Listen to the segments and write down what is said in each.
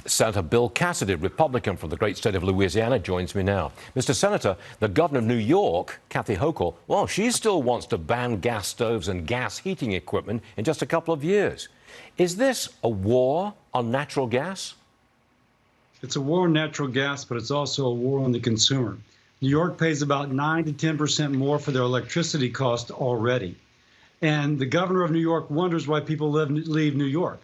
Senator Bill Cassidy, Republican from the great state of Louisiana, joins me now. Mr. Senator, the governor of New York, Kathy Hochul, well, she still wants to ban gas stoves and gas heating equipment in just a couple of years. Is this a war on natural gas? It's a war on natural gas, but it's also a war on the consumer. New York pays about 9 to 10% more for their electricity cost already. And the governor of New York wonders why people leave New York.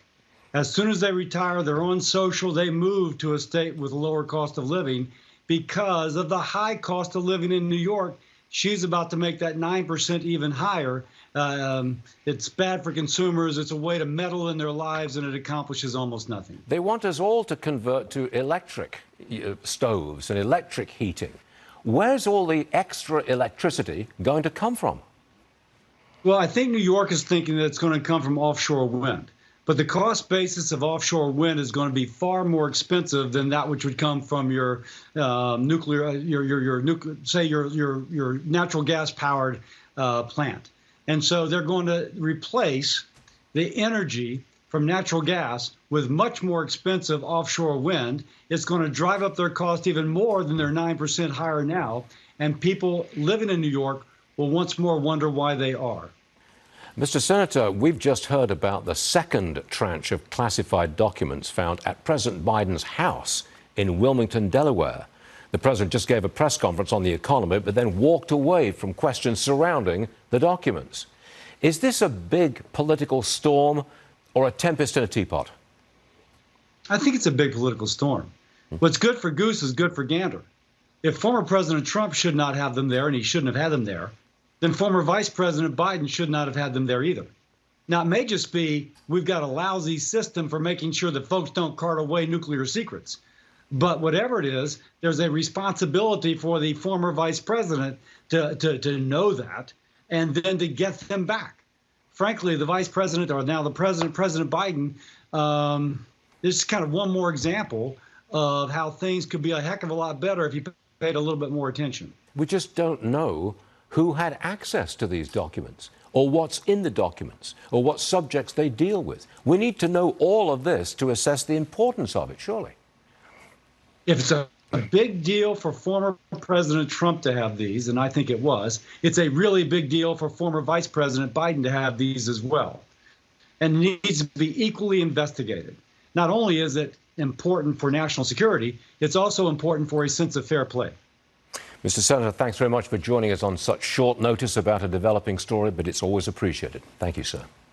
As soon as they retire, they're on social, they move to a state with a lower cost of living because of the high cost of living in New York. She's about to make that 9% even higher. It's bad for consumers. It's a way to meddle in their lives, and it accomplishes almost nothing. They want us all to convert to electric stoves and electric heating. Where's all the extra electricity going to come from? Well, I think New York is thinking that it's going to come from offshore wind. But the cost basis of offshore wind is going to be far more expensive than that which would come from your nuclear, your natural gas powered plant. And so they're going to replace the energy from natural gas with much more expensive offshore wind. It's going to drive up their cost even more than they're 9% higher now. And people living in New York will once more wonder why they are. Mr. Senator, we've just heard about the second tranche of classified documents found at President Biden's house in Wilmington, Delaware. The president just gave a press conference on the economy, but then walked away from questions surrounding the documents. Is this a big political storm or a tempest in a teapot? I think it's a big political storm. What's good for goose is good for gander. If former President Trump should not have them there, and he shouldn't have had them there, then former Vice President Biden should not have had them there either. Now, it may just be we've got a lousy system for making sure that folks don't cart away nuclear secrets. But whatever it is, there's a responsibility for the former vice president to know that and then to get them back. Frankly, the vice president, or now the president, President Biden, this is kind of one more example of how things could be a heck of a lot better if you paid a little bit more attention. We just don't know who had access to these documents, or what's in the documents, or what subjects they deal with. We need to know all of this to assess the importance of it, surely. If it's a big deal for former President Trump to have these, and I think it was, it's a really big deal for former Vice President Biden to have these as well. And it needs to be equally investigated. Not only is it important for national security, it's also important for a sense of fair play. Mr. Senator, thanks very much for joining us on such short notice about a developing story, but it's always appreciated. Thank you, sir.